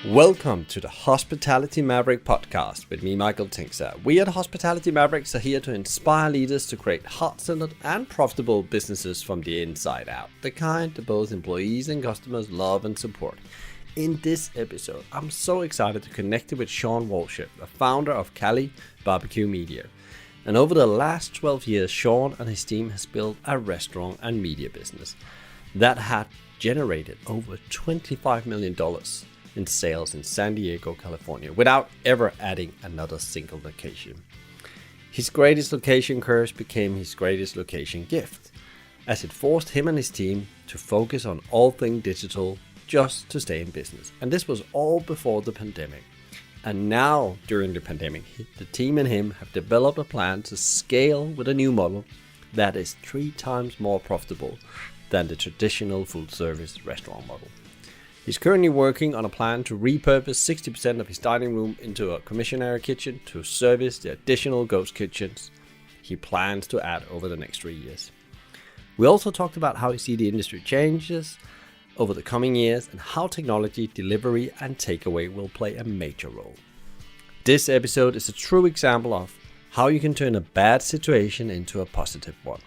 Welcome to the Hospitality Maverick podcast with me, Michael Tinkser. We at Hospitality Mavericks are here to inspire leaders to create heart-centered and profitable businesses from the inside out, the kind that both employees and customers love and support. In this episode, I'm so excited to connect with Shawn Walchef, the founder of Cali BBQ Media. And over the last 12 years, Shawn and his team has built a restaurant and media business that had generated over $25 million in sales in San Diego, California, without ever adding another single location. His greatest location curse became his greatest location gift, as it forced him and his team to focus on all things digital just to stay in business. And this was all before the pandemic. And now, during the pandemic, the team and him have developed a plan to scale with a new model that is 3 times more profitable than the traditional food service restaurant model. He's currently working on a plan to repurpose 60% of his dining room into a commissionaire kitchen to service the additional ghost kitchens he plans to add over the next 3 years. We also talked about how he sees the industry changes over the coming years and how technology, delivery, and takeaway will play a major role. This episode is a true example of how you can turn a bad situation into a positive one.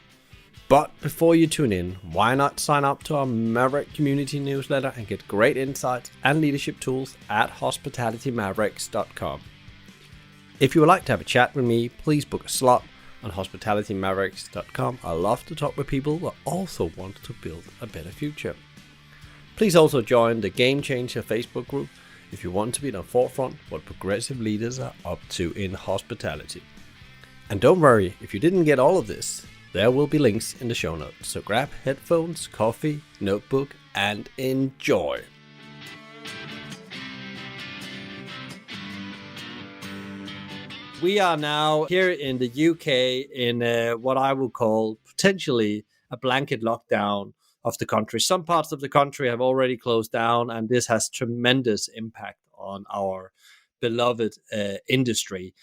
But before you tune in, why not sign up to our Maverick community newsletter and get great insights and leadership tools at hospitalitymavericks.com. If you would like to have a chat with me, please book a slot on hospitalitymavericks.com. I love to talk with people that also want to build a better future. Please also join the Game Changer Facebook group if you want to be in the forefront of what progressive leaders are up to in hospitality. And don't worry, if you didn't get all of this, there will be links in the show notes, so grab headphones, coffee, notebook, and enjoy. We are now here in the UK in what I would call potentially a blanket lockdown of the country. Some parts of the country have already closed down, and this has tremendous impact on our beloved industry.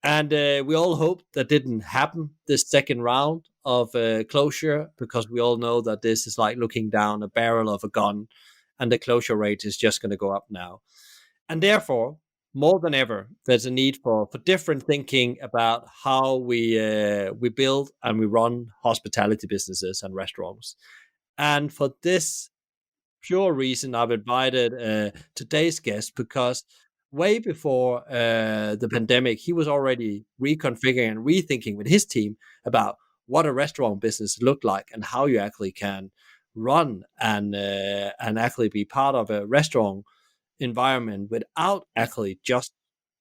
And we all hope that didn't happen this second round of closure, because we all know that this is like looking down a barrel of a gun, and the closure rate is just going to go up now. And therefore, more than ever, there's a need for different thinking about how we build and we run hospitality businesses and restaurants. And for this pure reason, I've invited today's guest, because way before the pandemic, he was already reconfiguring and rethinking with his team about what a restaurant business looked like and how you actually can run and actually be part of a restaurant environment without actually just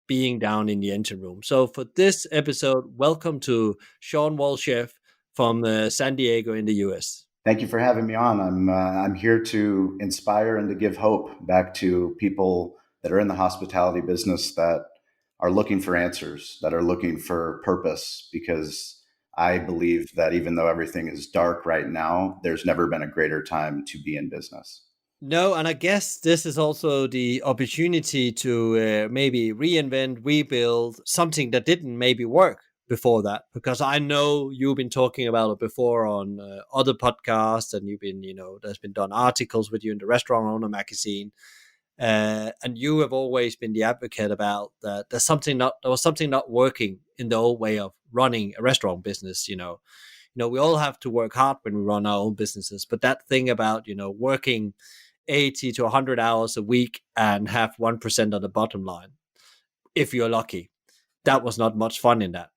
being down in the engine room. So for this episode, welcome to Shawn Walchef from San Diego in the US. Thank you for having me on. I'm here to inspire and to give hope back to people that are in the hospitality business that are looking for answers, that are looking for purpose, because I believe that even though everything is dark right now, there's never been a greater time to be in business. No, and I guess this is also the opportunity to maybe reinvent, rebuild something that didn't maybe work before that, because I know you've been talking about it before on other podcasts, and you've been, there's been done articles with you in the Restaurant Owner magazine. And you have always been the advocate about that there was something not working in the old way of running a restaurant business. We all have to work hard when we run our own businesses, but that thing about working 80 to 100 hours a week and have 1% on the bottom line, if you're lucky, that was not much fun in that.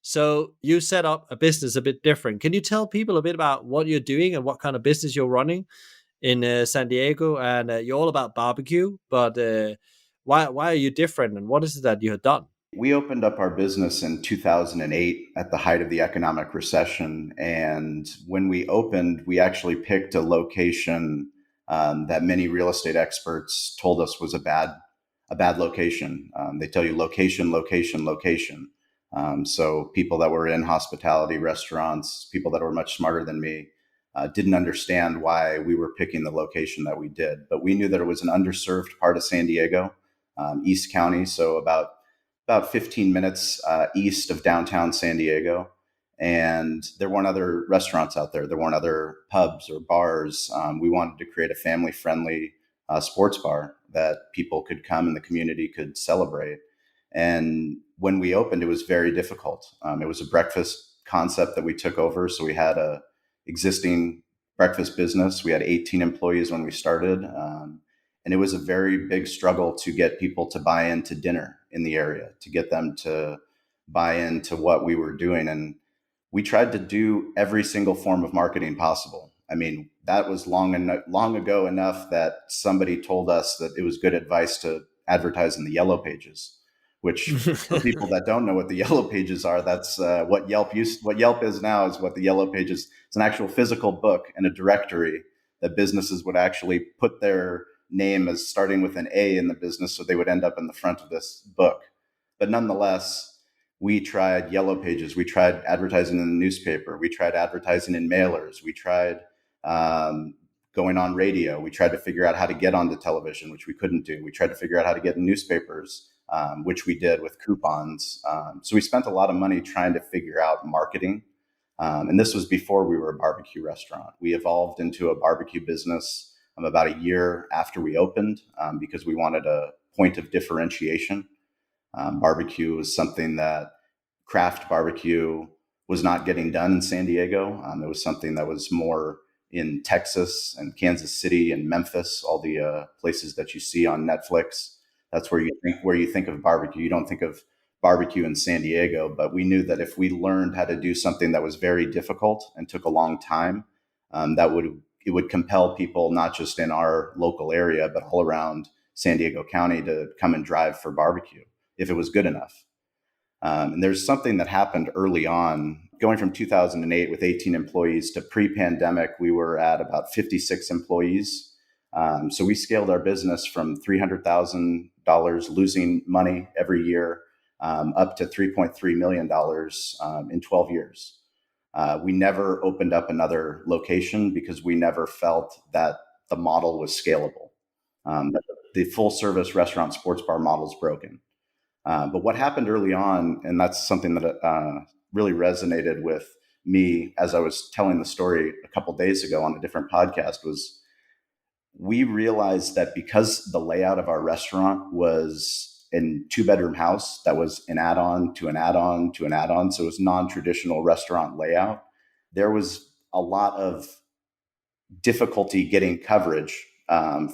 So you set up a business a bit different. Can you tell people a bit about what you're doing and what kind of business you're running in San Diego? And you're all about barbecue, but why are you different, and what is it that you have done? We opened up our business in 2008 at the height of the economic recession. And when we opened, we actually picked a location that many real estate experts told us was a bad location. They tell you location, location, location. So people that were in hospitality, restaurants, people that were much smarter than me, didn't understand why we were picking the location that we did. But we knew that it was an underserved part of San Diego, East County, so about 15 minutes east of downtown San Diego. And there weren't other restaurants out there. There weren't other pubs or bars. We wanted to create a family-friendly sports bar that people could come and the community could celebrate. And when we opened, it was very difficult. It was a breakfast concept that we took over. So we had a existing breakfast business. We had 18 employees when we started. And it was a very big struggle to get people to buy into dinner in the area, to get them to buy into what we were doing. And we tried to do every single form of marketing possible. I mean, that was long ago enough that somebody told us that it was good advice to advertise in the yellow pages, which for people that don't know what the yellow pages are, that's what Yelp is now is what the yellow pages. It's an actual physical book and a directory that businesses would actually put their name as starting with an A in the business, so they would end up in the front of this book. But nonetheless, we tried yellow pages. We tried advertising in the newspaper. We tried advertising in mailers. We tried going on radio. We tried to figure out how to get onto television, which we couldn't do. We tried to figure out how to get in newspapers, which we did with coupons. So we spent a lot of money trying to figure out marketing. And this was before we were a barbecue restaurant. We evolved into a barbecue business about a year after we opened because we wanted a point of differentiation. Barbecue was something that craft barbecue was not getting done in San Diego. It was something that was more in Texas and Kansas City and Memphis, all the places that you see on Netflix. That's where you think of barbecue. You don't think of barbecue in San Diego, but we knew that if we learned how to do something that was very difficult and took a long time, it would compel people not just in our local area, but all around San Diego County to come and drive for barbecue if it was good enough. And there's something that happened early on, going from 2008 with 18 employees to pre-pandemic, we were at about 56 employees. So we scaled our business from $300,000 losing money every year up to $3.3 million in 12 years. We never opened up another location because we never felt that the model was scalable. The full service restaurant sports bar model is broken. But what happened early on, and that's something that really resonated with me as I was telling the story a couple days ago on a different podcast, was we realized that because the layout of our restaurant was a 2-bedroom house that was an add-on to an add-on to an add-on, so it was non-traditional restaurant layout, there was a lot of difficulty getting coverage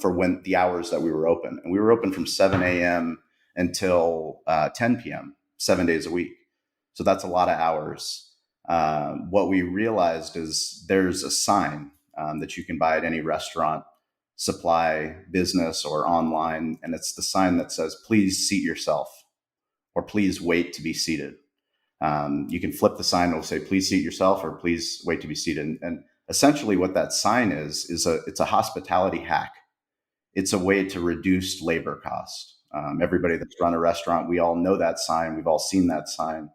for when the hours that we were open. And we were open from 7 a.m. until 10 p.m., 7 days a week. So that's a lot of hours. What we realized is there's a sign that you can buy at any restaurant supply business or online. And it's the sign that says, please seat yourself, or please wait to be seated. You can flip the sign. It'll say, please seat yourself, or please wait to be seated. And essentially what that sign is it's a hospitality hack. It's a way to reduce labor cost. Everybody that's run a restaurant, we all know that sign. We've all seen that sign.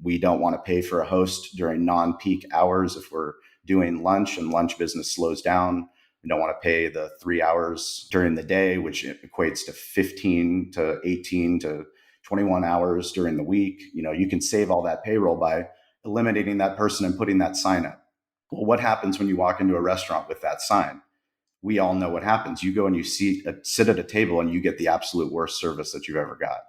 We don't want to pay for a host during non-peak hours. If we're doing lunch and lunch business slows down, we don't want to pay the 3 hours during the day, which equates to 15 to 18 to 21 hours during the week. You can save all that payroll by eliminating that person and putting that sign up. Well, what happens when you walk into a restaurant with that sign? We all know what happens. You go and you sit at a table and you get the absolute worst service that you've ever got.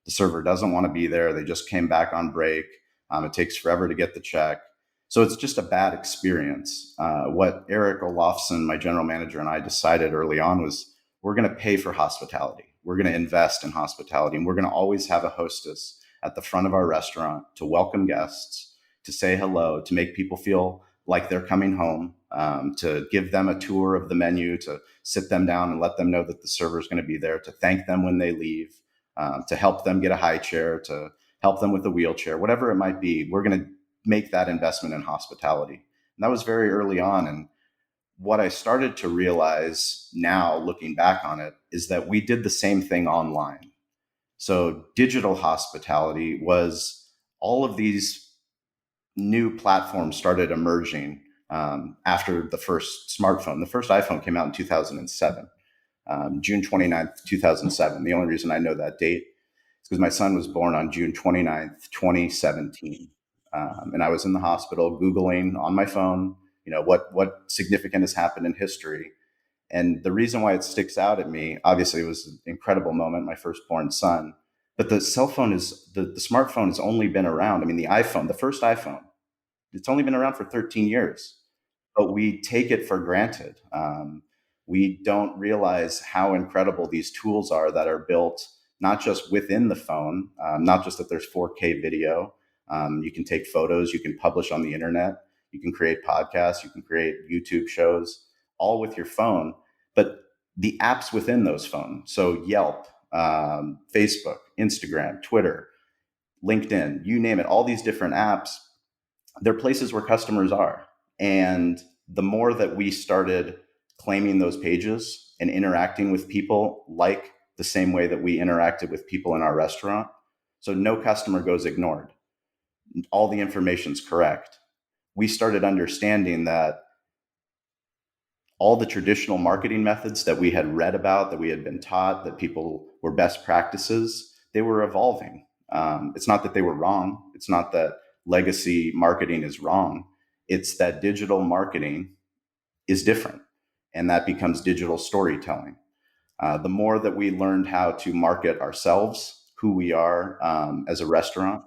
The server doesn't want to be there. They just came back on break. It takes forever to get the check. So it's just a bad experience. What Eric Olofsson, my general manager, and I decided early on was we're going to pay for hospitality. We're going to invest in hospitality, and we're going to always have a hostess at the front of our restaurant to welcome guests, to say hello, to make people feel like they're coming home, to give them a tour of the menu, to sit them down and let them know that the server is going to be there, to thank them when they leave, to help them get a high chair, to help them with a wheelchair, whatever it might be. We're going to make that investment in hospitality. And that was very early on. And what I started to realize now, looking back on it, is that we did the same thing online. So digital hospitality was all of these new platforms started emerging after the first smartphone. The first iPhone came out in 2007, June 29th, 2007. The only reason I know that date is because my son was born on June 29th, 2017. And I was in the hospital Googling on my phone, what significant has happened in history. And the reason why it sticks out at me, obviously, it was an incredible moment, my firstborn son. But the cell phone the smartphone has only been around. I mean, the iPhone, the first iPhone, it's only been around for 13 years, but we take it for granted. We don't realize how incredible these tools are that are built not just within the phone, not just that there's 4K video. You can take photos, you can publish on the internet, you can create podcasts, you can create YouTube shows, all with your phone. But the apps within those phones, so Yelp, Facebook, Instagram, Twitter, LinkedIn, you name it, all these different apps, they're places where customers are. And the more that we started claiming those pages and interacting with people like the same way that we interacted with people in our restaurant, so no customer goes ignored, all the information's correct, we started understanding that all the traditional marketing methods that we had read about, that we had been taught, that people were best practices, they were evolving. It's not that they were wrong. It's not that legacy marketing is wrong. It's that digital marketing is different, and that becomes digital storytelling. The more that we learned how to market ourselves, who we are as a restaurant,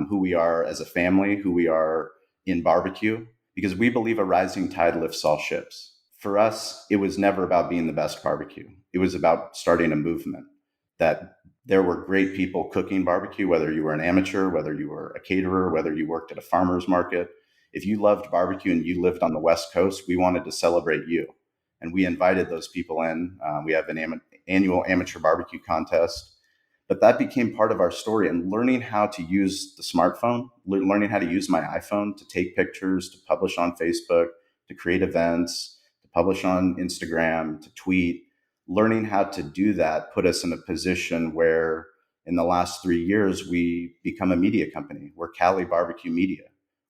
who we are as a family, who we are in barbecue, because we believe a rising tide lifts all ships. For us, it was never about being the best barbecue. It was about starting a movement that there were great people cooking barbecue, whether you were an amateur, whether you were a caterer, whether you worked at a farmer's market. If you loved barbecue and you lived on the West Coast, we wanted to celebrate you. And we invited those people in. We have an annual amateur barbecue contest. But that became part of our story, and learning how to use the smartphone, learning how to use my iPhone to take pictures, to publish on Facebook, to create events, to publish on Instagram, to tweet. Learning how to do that put us in a position where in the last 3 years, we become a media company. We're Cali BBQ Media.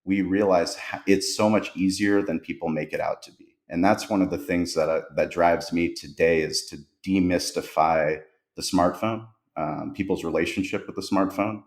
We realize it's so much easier than people make it out to be. And that's one of the things that drives me today, is to demystify the smartphone, people's relationship with the smartphone,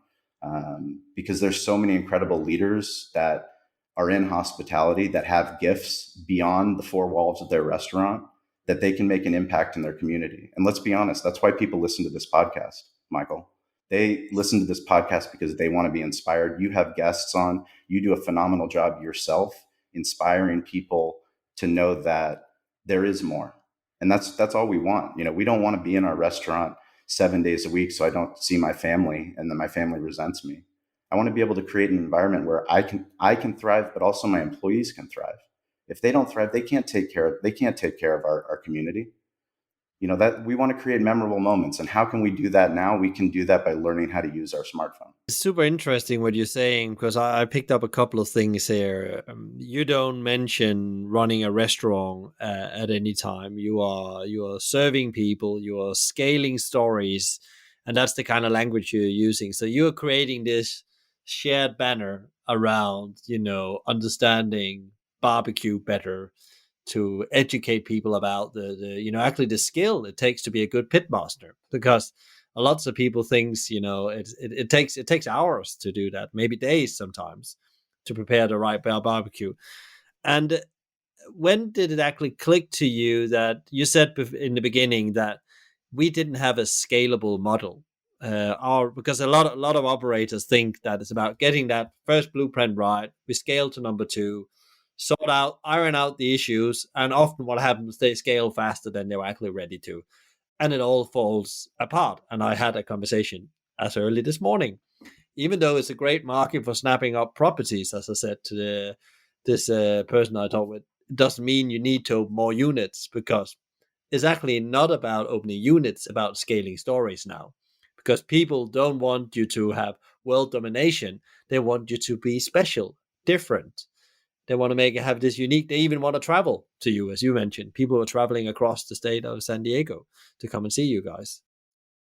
because there's so many incredible leaders that are in hospitality that have gifts beyond the four walls of their restaurant, that they can make an impact in their community. And let's be honest, that's why people listen to this podcast, Michael. They listen to this podcast because they want to be inspired. You have guests on, you do a phenomenal job yourself, inspiring people to know that there is more. And that's all we want. We don't want to be in our restaurant 7 days a week so I don't see my family and then my family resents me. I want to be able to create an environment where I can thrive, but also my employees can thrive. If they don't thrive, they can't take care of our community. That we want to create memorable moments. And how can we do that now? We can do that by learning how to use our smartphone. It's super interesting what you're saying, because I picked up a couple of things here. You don't mention running a restaurant at any time. You are serving people, you are scaling stories, and that's the kind of language you're using. So you're creating this shared banner around, understanding barbecue better, to educate people about the skill it takes to be a good pitmaster, because lots of people thinks it takes hours to do that, maybe days sometimes, to prepare the right barbecue. And when did it actually click to you that you said in the beginning that we didn't have a scalable model? Because a lot of operators think that it's about getting that first blueprint right, we scale to number 2, iron out the issues, and often what happens, they scale faster than they were actually ready to, and it all falls apart. And I had a conversation as early this morning. Even though it's a great market for snapping up properties, as I said to this person I talked with, it doesn't mean you need to open more units, because it's actually not about opening units, about scaling stories now. Because people don't want you to have world domination. They want you to be special, different. They want to have this unique. They even want to travel to you, as you mentioned. People are traveling across the state of San Diego to come and see you guys.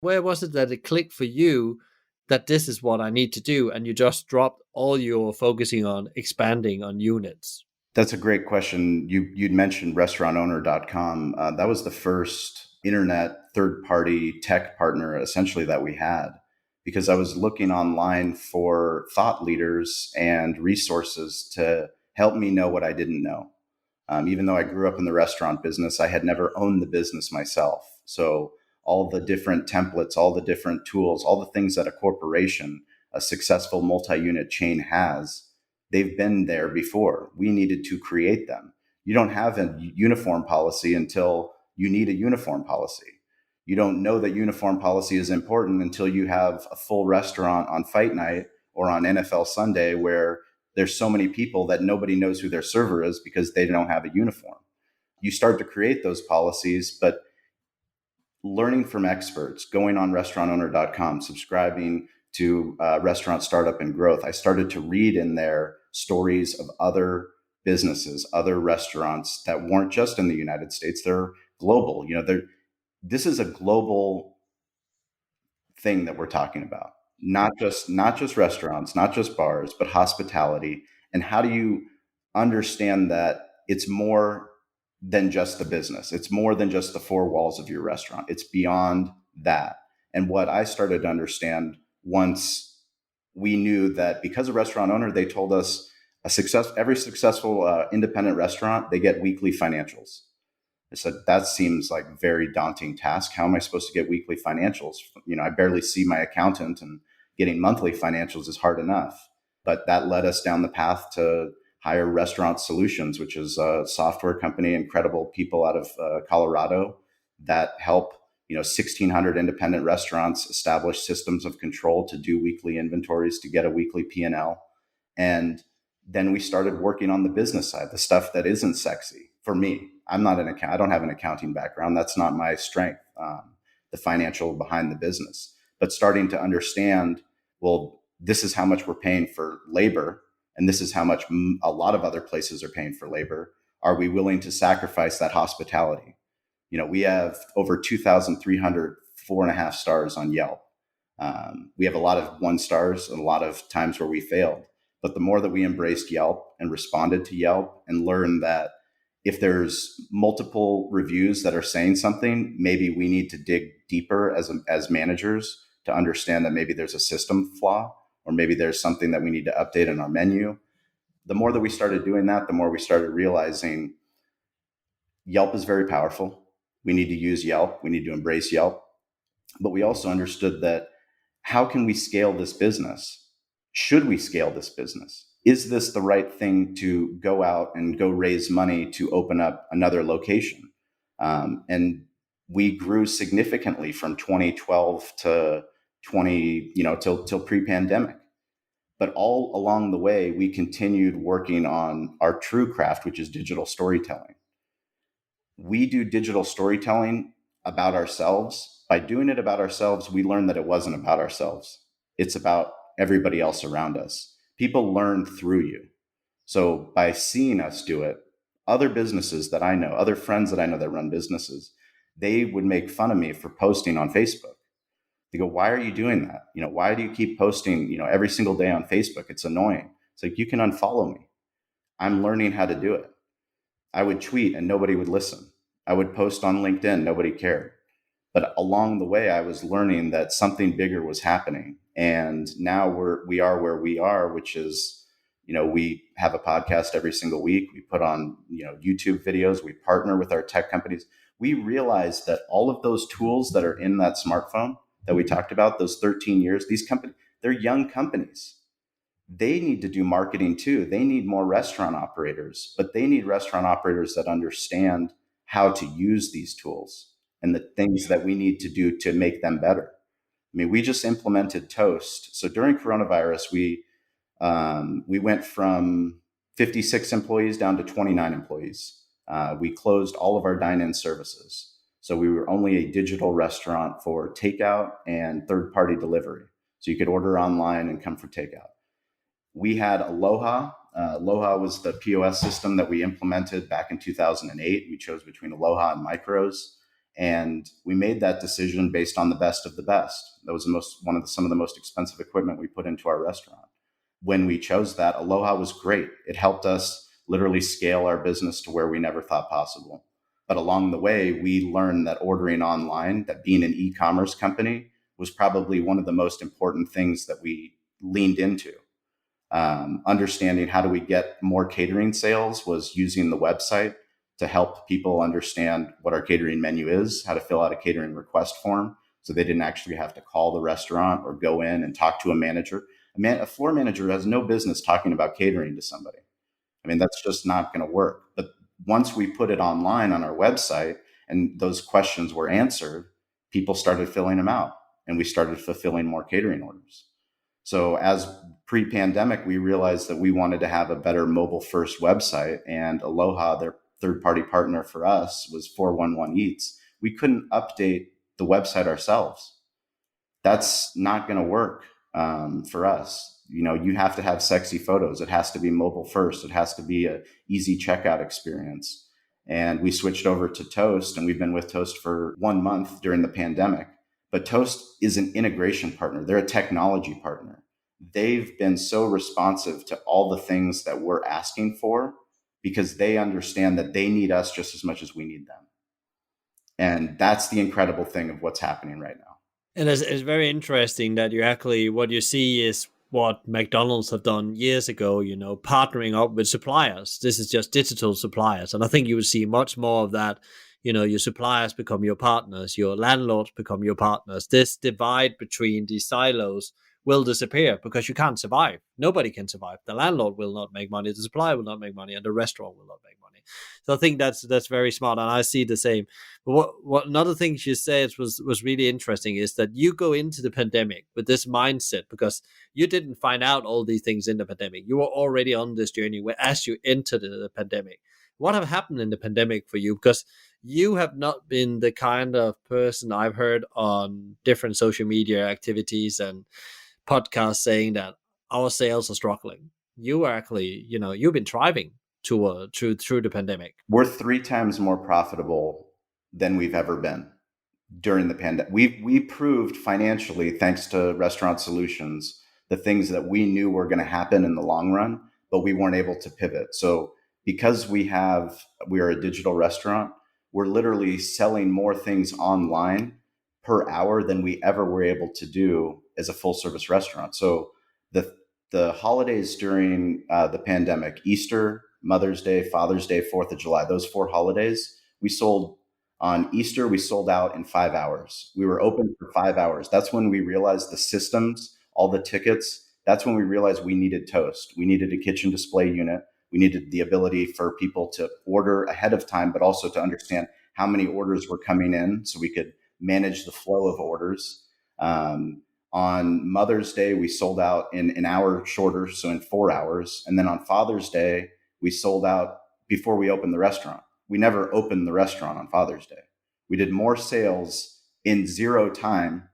Where was it that it clicked for you that this is what I need to do, and you just dropped all your focusing on expanding on units? That's a great question. You'd mentioned restaurantowner.com. That was the first internet third-party tech partner, essentially, that we had, because I was looking online for thought leaders and resources to help me know what I didn't know. Even though I grew up in the restaurant business, I had never owned the business myself. So all the different templates, all the different tools, all the things that a corporation, a successful multi-unit chain has, they've been there before. We needed to create them. You don't have a uniform policy until you need a uniform policy. You don't know that uniform policy is important until you have a full restaurant on fight night or on NFL Sunday where there's so many people that nobody knows who their server is because they don't have a uniform. You start to create those policies, but learning from experts, going on restaurantowner.com, subscribing to Restaurant Startup and Growth, I started to read in there stories of other businesses, other restaurants that weren't just in the United States, they're global. This is a global thing that we're talking about. Not just restaurants, not just bars, but hospitality. And how do you understand that it's more than just the business? It's more than just the four walls of your restaurant. It's beyond that. And what I started to understand once we knew that, because a restaurant owner, they told us every successful independent restaurant, they get weekly financials. I said, that seems like a very daunting task. How am I supposed to get weekly financials? I barely see my accountant, and getting monthly financials is hard enough. But that led us down the path to hire Restaurant Solutions, which is a software company, incredible people out of Colorado that help 1,600 independent restaurants establish systems of control to do weekly inventories, to get a weekly P&L. And then we started working on the business side, the stuff that isn't sexy. For me, I don't have an accounting background. That's not my strength, the financial behind the business. But starting to understand, well, this is how much we're paying for labor, and this is how much a lot of other places are paying for labor. Are we willing to sacrifice that hospitality? We have over 2,300 4.5 stars on Yelp. We have a lot of 1 stars and a lot of times where we failed. But the more that we embraced Yelp and responded to Yelp and learned that if there's multiple reviews that are saying something, maybe we need to dig deeper as managers to understand that maybe there's a system flaw, or maybe there's something that we need to update in our menu. The more that we started doing that, the more we started realizing Yelp is very powerful. We need to use Yelp. We need to embrace Yelp. But we also understood that, how can we scale this business? Should we scale this business? Is this the right thing to go out and go raise money to open up another location? And we grew significantly from 2012 to till pre-pandemic. But all along the way, we continued working on our true craft, which is digital storytelling. We do digital storytelling about ourselves. By doing it about ourselves, we learned that it wasn't about ourselves. It's about everybody else around us. People learn through you. So by seeing us do it, other businesses that I know, other friends that I know that run businesses, they would make fun of me for posting on Facebook. They go, why are you doing that? Why do you keep posting, every single day on Facebook? It's annoying. It's like, you can unfollow me. I'm learning how to do it. I would tweet and nobody would listen. I would post on LinkedIn, nobody cared. But along the way, I was learning that something bigger was happening. And now we are where we are, which is, we have a podcast every single week. We put on, YouTube videos. We partner with our tech companies. We realize that all of those tools that are in that smartphone that we talked about, those 13 years, these companies, they're young companies. They need to do marketing too. They need more restaurant operators, but they need restaurant operators that understand how to use these tools and the things that we need to do to make them better. I mean, we just implemented Toast. So during coronavirus, we went from 56 employees down to 29 employees. We closed all of our dine-in services. So we were only a digital restaurant for takeout and third-party delivery. So you could order online and come for takeout. We had Aloha. Aloha was the POS system that we implemented back in 2008. We chose between Aloha and Micros. And we made that decision based on the best of the best. That was some of the most expensive equipment we put into our restaurant. When we chose that, Aloha was great. It helped us literally scale our business to where we never thought possible. But along the way, we learned that ordering online, that being an e-commerce company, was probably one of the most important things that we leaned into. Understanding how do we get more catering sales was using the website to help people understand what our catering menu is, how to fill out a catering request form, so they didn't actually have to call the restaurant or go in and talk to a manager. A floor manager has no business talking about catering to somebody. I mean, that's just not going to work. But once we put it online on our website and those questions were answered, people started filling them out and we started fulfilling more catering orders. So as pre-pandemic, we realized that we wanted to have a better mobile first website, and Aloha, their third-party partner for us, was 411 Eats. We couldn't update the website ourselves. That's not going to work for us. You have to have sexy photos. It has to be mobile first. It has to be an easy checkout experience. And we switched over to Toast, and we've been with Toast for 1 month during the pandemic. But Toast is an integration partner. They're a technology partner. They've been so responsive to all the things that we're asking for because they understand that they need us just as much as we need them. And that's the incredible thing of what's happening right now. And it's very interesting that what you see is what McDonald's have done years ago, partnering up with suppliers. This is just digital suppliers. And I think you will see much more of that. Your suppliers become your partners, your landlords become your partners. This divide between these silos will disappear because you can't survive. Nobody can survive. The landlord will not make money, the supplier will not make money, and the restaurant will not make money. So I think that's very smart, and I see the same. But what another thing she said was really interesting is that you go into the pandemic with this mindset because you didn't find out all these things in the pandemic. You were already on this journey as you entered the pandemic. What have happened in the pandemic for you? Because you have not been the kind of person I've heard on different social media activities and podcasts saying that our sales are struggling. You are actually, you've been thriving through the pandemic. We're 3 times more profitable than we've ever been during the pandemic. We proved financially, thanks to Restaurant Solutions, the things that we knew were going to happen in the long run, but we weren't able to pivot. So because we are a digital restaurant, we're literally selling more things online per hour than we ever were able to do as a full service restaurant. So the holidays during the pandemic, Easter, Mother's Day, Father's Day, 4th of July, those 4 holidays, on Easter, we sold out in 5 hours. We were open for 5 hours. That's when we realized the systems, all the tickets, that's when we realized we needed Toast. We needed a kitchen display unit. We needed the ability for people to order ahead of time, but also to understand how many orders were coming in so we could manage the flow of orders. On Mother's Day, we sold out in an hour shorter, so in 4 hours. And then on Father's Day, we sold out before we opened the restaurant. We never opened the restaurant on Father's Day. We did more sales in 0 time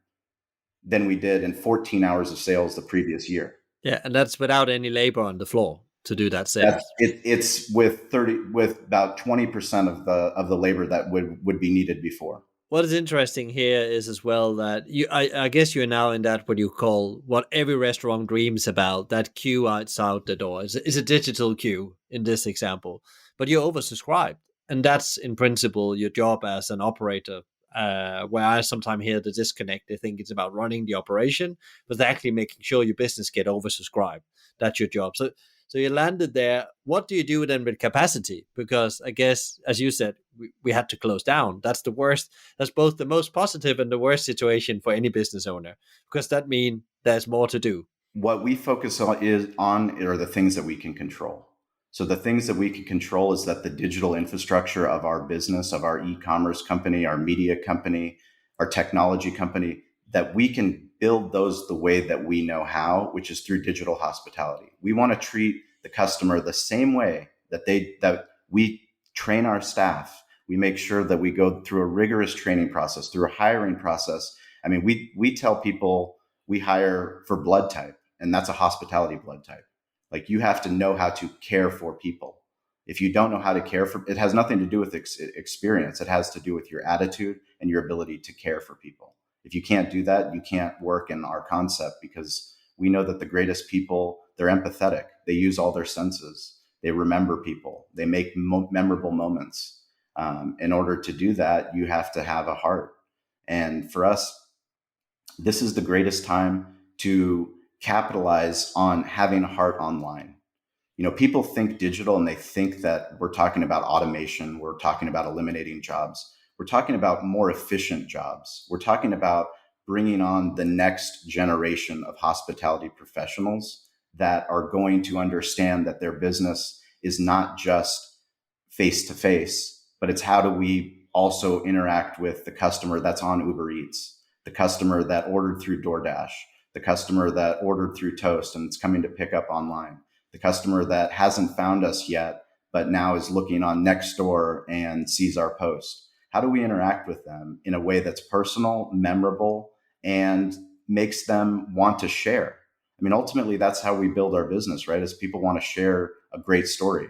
than we did in 14 hours of sales the previous year. Yeah, and that's without any labor on the floor to do that sales. It's with about 20% of the labor that would be needed before. What is interesting here is as well that I guess you're now in that what you call what every restaurant dreams about, that queue outside the door. It's a digital queue in this example, but you're oversubscribed. And that's in principle your job as an operator. Where I sometimes hear the disconnect, they think it's about running the operation, but they're actually making sure your business get oversubscribed. That's your job. So you landed there. What do you do then with capacity? Because I guess, as you said, we had to close down. That's the worst. That's both the most positive and the worst situation for any business owner, because that means there's more to do. What we focus on are the things that we can control. So the things that we can control is that the digital infrastructure of our business, of our e-commerce company, our media company, our technology company, that we can build those the way that we know how, which is through digital hospitality. We want to treat the customer the same way that we train our staff. We make sure that we go through a rigorous training process, through a hiring process. I mean, we tell people we hire for blood type, and that's a hospitality blood type. Like, you have to know how to care for people. If you don't know how to care for, it has nothing to do with experience. It has to do with your attitude and your ability to care for people. If you can't do that, you can't work in our concept, because we know that the greatest people, they're empathetic. They use all their senses. They remember people. They make memorable moments. In order to do that, you have to have a heart. And for us, this is the greatest time to capitalize on having a heart online. People think digital and they think that we're talking about automation. We're talking about eliminating jobs. We're talking about more efficient jobs. We're talking about bringing on the next generation of hospitality professionals that are going to understand that their business is not just face to face, but it's how do we also interact with the customer that's on Uber Eats, the customer that ordered through DoorDash, the customer that ordered through Toast and it's coming to pick up online, the customer that hasn't found us yet, but now is looking on Nextdoor and sees our post. How do we interact with them in a way that's personal, memorable, and makes them want to share? I mean, ultimately, that's how we build our business, right? Is people want to share a great story.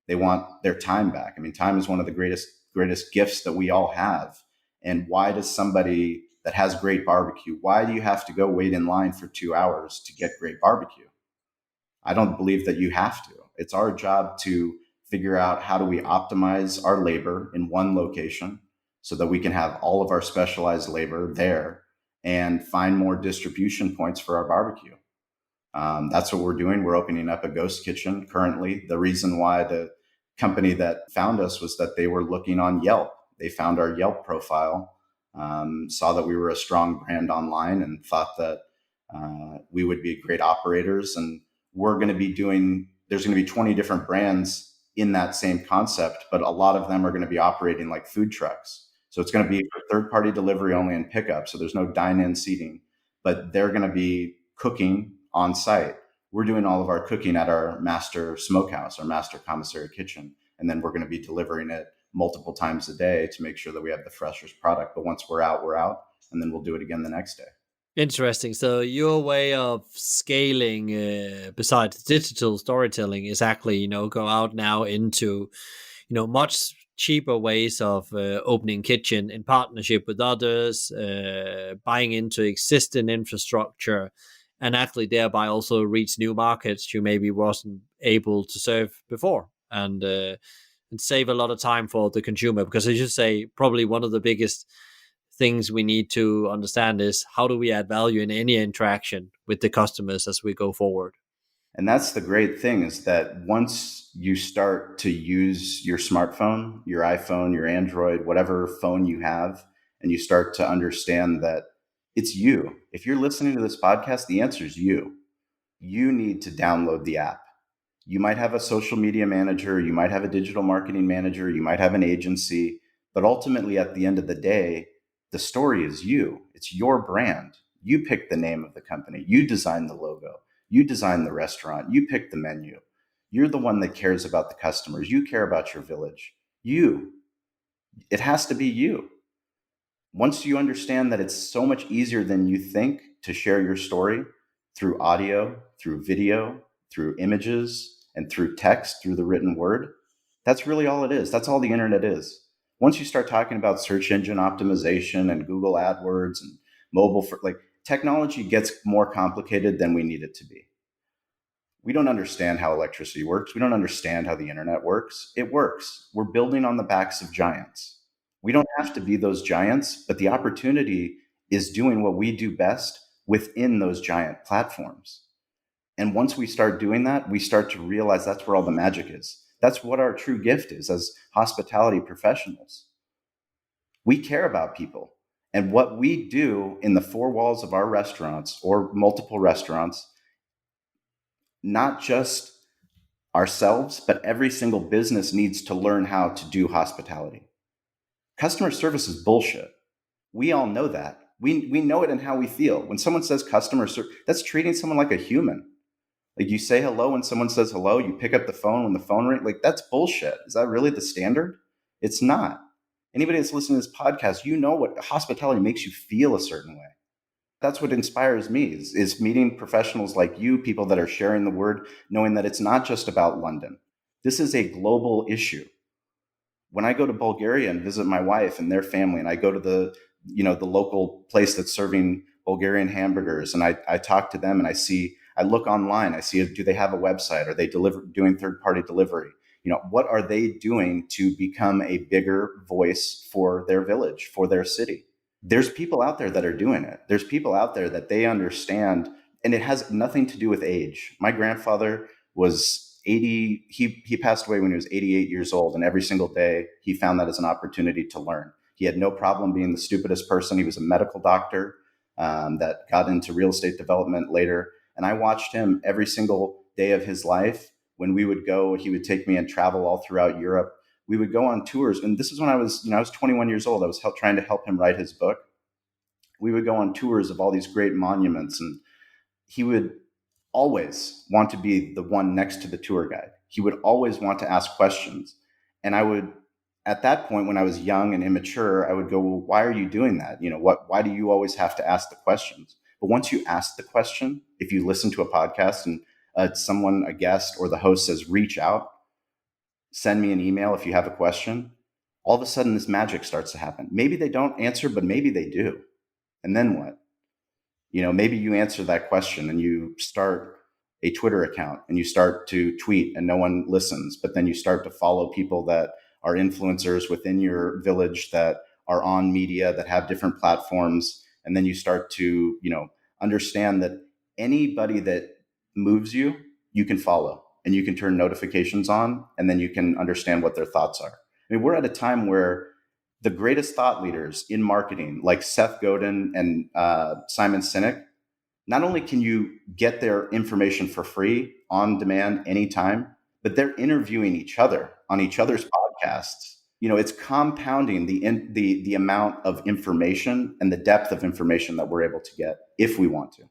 They want their time back. I mean, time is one of the greatest gifts that we all have. And why does somebody that has great barbecue, why do you have to go wait in line for 2 hours to get great barbecue? I don't believe that you have to. It's our job to figure out how do we optimize our labor in one location so that we can have all of our specialized labor there and find more distribution points for our barbecue. That's what we're doing. We're opening up a ghost kitchen currently. The reason why the company that found us was that they were looking on Yelp. They found our Yelp profile, saw that we were a strong brand online, and thought that we would be great operators. And there's going to be 20 different brands in that same concept, but a lot of them are going to be operating like food trucks. So it's going to be for third-party delivery only and pickup. So there's no dine-in seating, but they're going to be cooking on site. We're doing all of our cooking at our master smokehouse, our master commissary kitchen. And then we're going to be delivering it multiple times a day to make sure that we have the freshest product. But once we're out, we're out. And then we'll do it again the next day. Interesting. So your way of scaling, besides digital storytelling, is actually, go out now into, much cheaper ways of opening kitchen in partnership with others, buying into existing infrastructure, and actually thereby also reach new markets you maybe wasn't able to serve before, and save a lot of time for the consumer. Because as you say, probably one of the biggest things we need to understand is how do we add value in any interaction with the customers as we go forward. And that's the great thing, is that once you start to use your smartphone, your iPhone, your Android, whatever phone you have, and you start to understand that it's you. If you're listening to this podcast, the answer is you. You need to download the app. You might have a social media manager, you might have a digital marketing manager, you might have an agency, but ultimately at the end of the day, the story is you. It's your brand. You pick the name of the company. You design the logo. You design the restaurant. You pick the menu. You're the one that cares about the customers. You care about your village. You. It has to be you. Once you understand that it's so much easier than you think to share your story through audio, through video, through images, and through text, through the written word, that's really all it is. That's all the internet is. Once you start talking about search engine optimization and Google AdWords and mobile, technology gets more complicated than we need it to be. We don't understand how electricity works. We don't understand how the internet works. It works. We're building on the backs of giants. We don't have to be those giants, but the opportunity is doing what we do best within those giant platforms. And once we start doing that, we start to realize that's where all the magic is. That's what our true gift is as hospitality professionals. We care about people. And what we do in the four walls of our restaurants or multiple restaurants, not just ourselves, but every single business needs to learn how to do hospitality. Customer service is bullshit. We all know that. We know it in how we feel. When someone says customer service, that's treating someone like a human. Like, you say hello when someone says hello, you pick up the phone when the phone rings. Like, that's bullshit. Is that really the standard? It's not. Anybody that's listening to this podcast, you know what hospitality makes you feel a certain way. That's what inspires me is meeting professionals like you, people that are sharing the word, knowing that it's not just about London. This is a global issue. When I go to Bulgaria and visit my wife and their family, and I go to the local place that's serving Bulgarian hamburgers, and I talk to them, and I look online, I see, do they have a website? Are they doing third-party delivery? What are they doing to become a bigger voice for their village, for their city? There's people out there that are doing it. There's people out there that they understand And it has nothing to do with age. My grandfather was 80. He passed away when he was 88 years old. And every single day he found that as an opportunity to learn. He had no problem being the stupidest person. He was a medical doctor that got into real estate development later. And I watched him every single day of his life. When we would go, he would take me and travel all throughout Europe. We would go on tours. And this is when I was 21 years old. I was trying to help him write his book. We would go on tours of all these great monuments, and he would always want to be the one next to the tour guide. He would always want to ask questions. And I would, at that point, when I was young and immature, I would go, well, why are you doing that? Why do you always have to ask the questions? But once you ask the question, if you listen to a podcast and a guest or the host says, reach out, send me an email if you have a question, all of a sudden this magic starts to happen. Maybe they don't answer, but maybe they do. And then what? Maybe you answer that question and you start a Twitter account and you start to tweet and no one listens, but then you start to follow people that are influencers within your village that are on media, that have different platforms. And then you start to, understand that anybody that moves you, you can follow and you can turn notifications on, and then you can understand what their thoughts are. I mean, we're at a time where the greatest thought leaders in marketing, like Seth Godin and Simon Sinek, not only can you get their information for free, on demand, anytime, but they're interviewing each other on each other's podcasts. It's compounding the amount of information and the depth of information that we're able to get if we want to.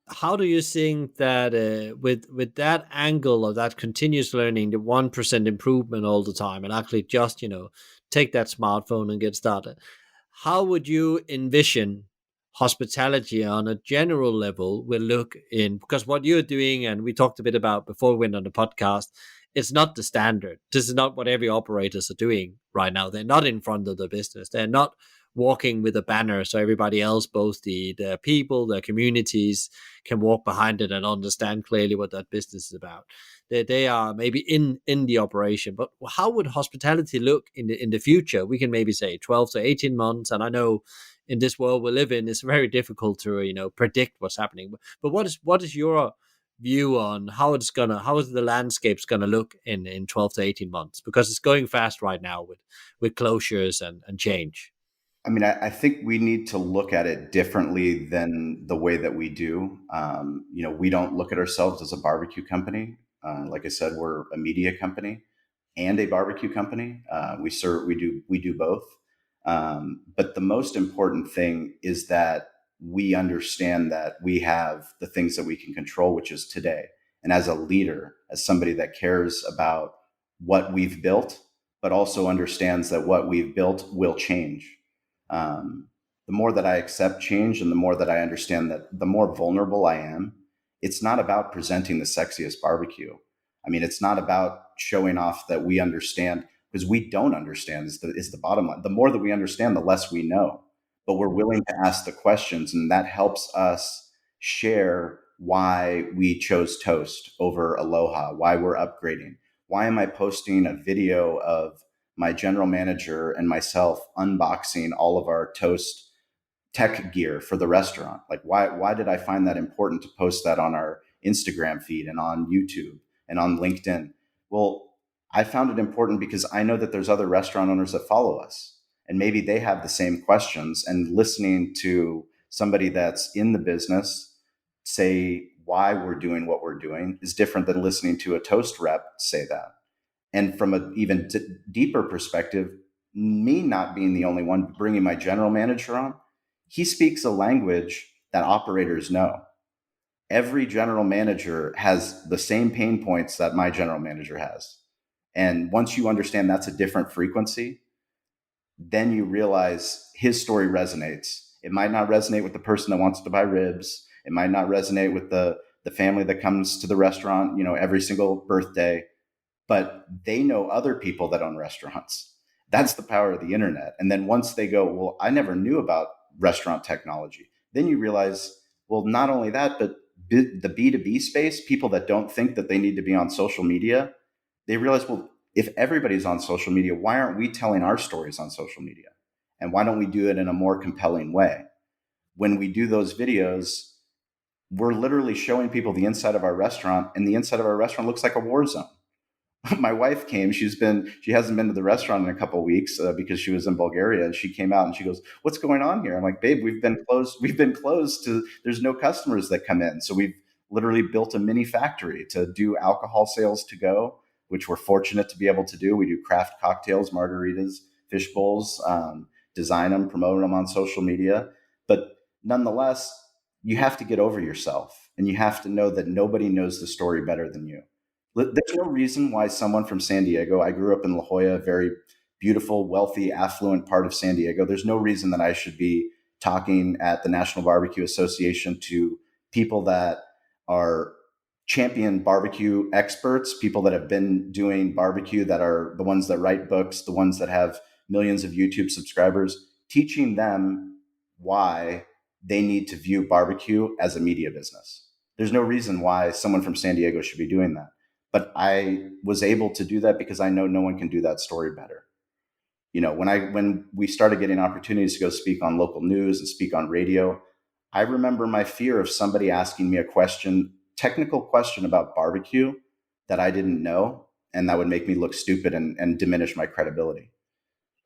How do you think that with that angle of that continuous learning, the 1% improvement all the time, and actually just take that smartphone and get started, how would you envision hospitality on a general level will look in? Because what you're doing, and we talked a bit about before we went on the podcast, it's not the standard. This is not what every operators are doing right now. They're not in front of the business. They're not walking with a banner so everybody else, both the people, the communities, can walk behind it and understand clearly what that business is about. They are maybe in the operation, but how would hospitality look in the future? We can maybe say 12 to 18 months, and I know in this world we live in, it's very difficult to predict what's happening. But what is your view on how is the landscape's gonna look in 12 to 18 months? Because it's going fast right now with closures and change. I mean, I think we need to look at it differently than the way that we do. We don't look at ourselves as a barbecue company. Like I said, we're a media company and a barbecue company. We do both. But the most important thing is that we understand that we have the things that we can control, which is today. And as a leader, as somebody that cares about what we've built, but also understands that what we've built will change. The more that I accept change and the more that I understand that the more vulnerable I am, it's not about presenting the sexiest barbecue. I mean, it's not about showing off that we understand, because we don't understand is the bottom line. The more that we understand, the less we know, but we're willing to ask the questions, and that helps us share why we chose Toast over Aloha, why we're upgrading. Why am I posting a video of my general manager and myself unboxing all of our Toast tech gear for the restaurant? Like, why did I find that important to post that on our Instagram feed and on YouTube and on LinkedIn? Well, I found it important because I know that there's other restaurant owners that follow us, and maybe they have the same questions, and listening to somebody that's in the business say why we're doing what we're doing is different than listening to a Toast rep say that. And from an even deeper perspective, me not being the only one bringing my general manager on, he speaks a language that operators know. Every general manager has the same pain points that my general manager has. And once you understand that's a different frequency, then you realize his story resonates. It might not resonate with the person that wants to buy ribs. It might not resonate with the family that comes to the restaurant, every single birthday. But they know other people that own restaurants. That's the power of the internet. And then once they go, well, I never knew about restaurant technology, then you realize, well, not only that, but the B2B space, people that don't think that they need to be on social media, they realize, well, if everybody's on social media, why aren't we telling our stories on social media? And why don't we do it in a more compelling way? When we do those videos, we're literally showing people the inside of our restaurant, and the inside of our restaurant looks like a war zone. My wife came. She hasn't been to the restaurant in a couple of weeks because she was in Bulgaria. And she came out and she goes, "What's going on here?" I'm like, "Babe, we've been closed. We've been closed to. There's no customers that come in. So we've literally built a mini factory to do alcohol sales to go, which we're fortunate to be able to do. We do craft cocktails, margaritas, fish bowls, design them, promote them on social media. But nonetheless, you have to get over yourself, and you have to know that nobody knows the story better than you. There's no reason why someone from San Diego, I grew up in La Jolla, a very beautiful, wealthy, affluent part of San Diego. There's no reason that I should be talking at the National Barbecue Association to people that are champion barbecue experts, people that have been doing barbecue, that are the ones that write books, the ones that have millions of YouTube subscribers, teaching them why they need to view barbecue as a media business. There's no reason why someone from San Diego should be doing that. But I was able to do that because I know no one can do that story better. When we started getting opportunities to go speak on local news and speak on radio, I remember my fear of somebody asking me a technical question about barbecue that I didn't know, and that would make me look stupid and diminish my credibility.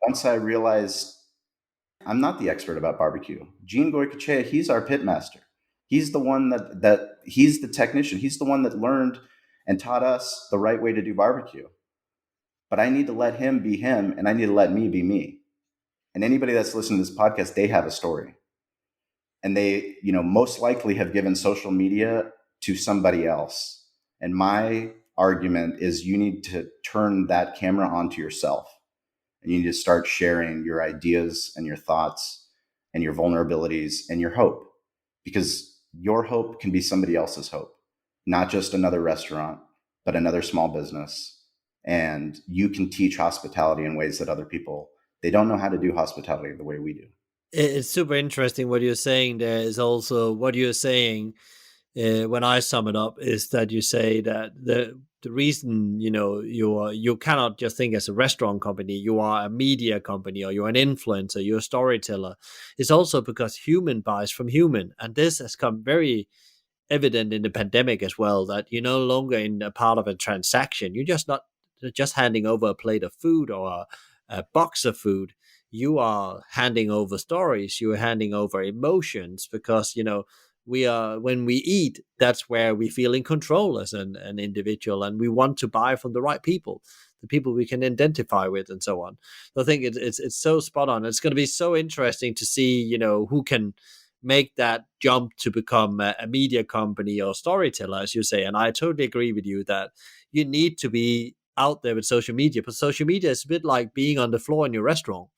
Once I realized I'm not the expert about barbecue. Gene Goycochea, he's our pit master. He's the one that he's the technician. He's the one that learned and taught us the right way to do barbecue. But I need to let him be him, and I need to let me be me. And anybody that's listening to this podcast, they have a story. And they, most likely have given social media to somebody else. And my argument is you need to turn that camera onto yourself. And you need to start sharing your ideas and your thoughts and your vulnerabilities and your hope. Because your hope can be somebody else's hope. Not just another restaurant, but another small business. And you can teach hospitality in ways that other people, they don't know how to do hospitality the way we do. It's super interesting what you're saying. There is also what you're saying when I sum it up is that you say that the reason you cannot just think as a restaurant company, you are a media company, or you're an influencer, you're a storyteller. It's also because human buys from human, and this has come very evident in the pandemic as well, that you're no longer in a part of a transaction. You're just not just handing over a plate of food or a box of food. You are handing over stories. You are handing over emotions, because we are, when we eat, that's where we feel in control as an individual, and we want to buy from the right people, the people we can identify with, and so on. So I think it's so spot on. It's going to be so interesting to see who can make that jump to become a media company or storyteller, as you say. And I totally agree with you that you need to be out there with social media, but social media is a bit like being on the floor in your restaurant.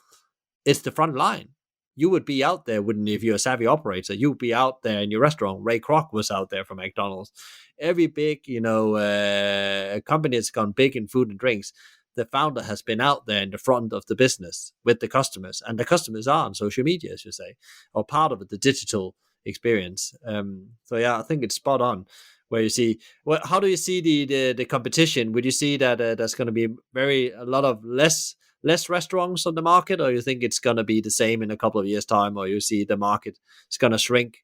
It's the front line. You would be out there, wouldn't you, if you're a savvy operator? You'd be out there in your restaurant. Ray Kroc was out there from McDonald's. Every big, company that's gone big in food and drinks, the founder has been out there in the front of the business with the customers, and the customers are on social media, as you say, or part of it, the digital experience. So yeah, I think it's spot on. Where you see, how do you see the competition? Would you see that there's going to be a lot of less restaurants on the market, or you think it's going to be the same in a couple of years' time, or you see the market is going to shrink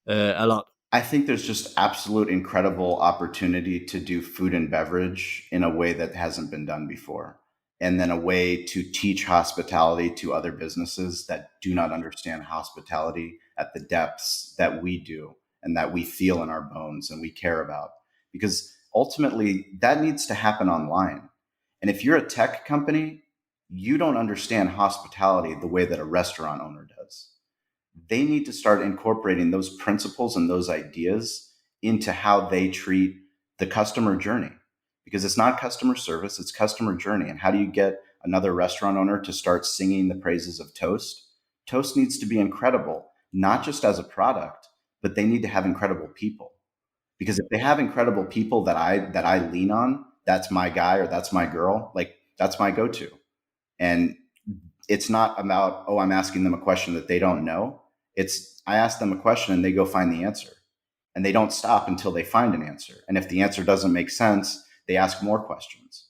a lot? I think there's just absolute incredible opportunity to do food and beverage in a way that hasn't been done before. And then a way to teach hospitality to other businesses that do not understand hospitality at the depths that we do and that we feel in our bones and we care about. Because ultimately, that needs to happen online. And if you're a tech company, you don't understand hospitality the way that a restaurant owner does. They need to start incorporating those principles and those ideas into how they treat the customer journey, because it's not customer service, it's customer journey. And how do you get another restaurant owner to start singing the praises of toast? Toast needs to be incredible, not just as a product, but they need to have incredible people. Because if they have incredible people that I lean on, that's my guy or that's my girl, like that's my go-to. And it's not about, oh, I'm asking them a question that they don't know. It's, I ask them a question and they go find the answer. And they don't stop until they find an answer. And if the answer doesn't make sense, they ask more questions.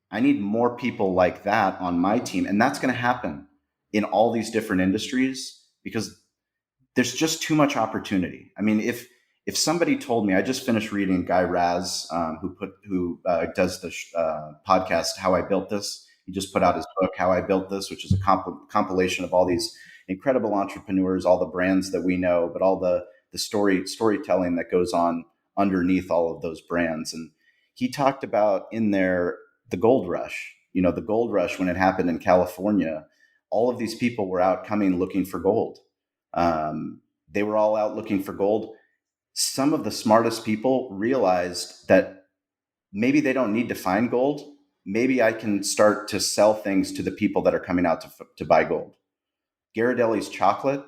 I need more people like that on my team. And that's going to happen in all these different industries because there's just too much opportunity. I mean, if if somebody told me, I just finished reading Guy Raz, who does the podcast How I Built This. He just put out his book How I Built This, which is a compilation of all these incredible entrepreneurs, all the brands that we know, but all the storytelling that goes on underneath all of those brands. And he talked about in there the gold rush. The gold rush when it happened in California. All of these people were out coming looking for gold. They were all out looking for gold. Some of the smartest people realized that maybe they don't need to find gold. Maybe I can start to sell things to the people that are coming out to buy gold. Ghirardelli's chocolate,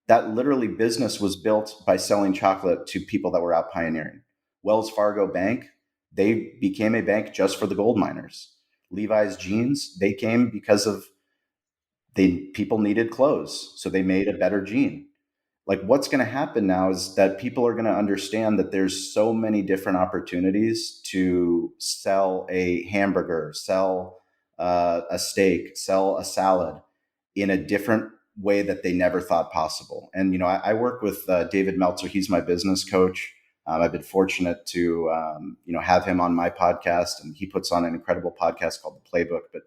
that literally business was built by selling chocolate to people that were out pioneering. Wells Fargo Bank, they became a bank just for the gold miners. Levi's jeans, they came because of people needed clothes, so they made a better jean. Like, what's going to happen now is that people are going to understand that there's so many different opportunities to sell a hamburger, sell a steak, sell a salad in a different way that they never thought possible. And, I work with David Meltzer. He's my business coach. I've been fortunate to, have him on my podcast, and he puts on an incredible podcast called The Playbook. But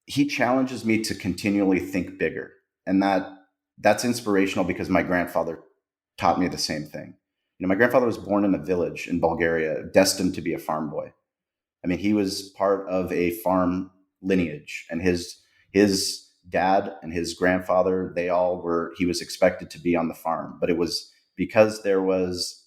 he challenges me to continually think bigger. And that's inspirational because my grandfather taught me the same thing. My grandfather was born in a village in Bulgaria, destined to be a farm boy. I mean, he was part of a farm lineage, and his dad and his grandfather, he was expected to be on the farm. But it was because there was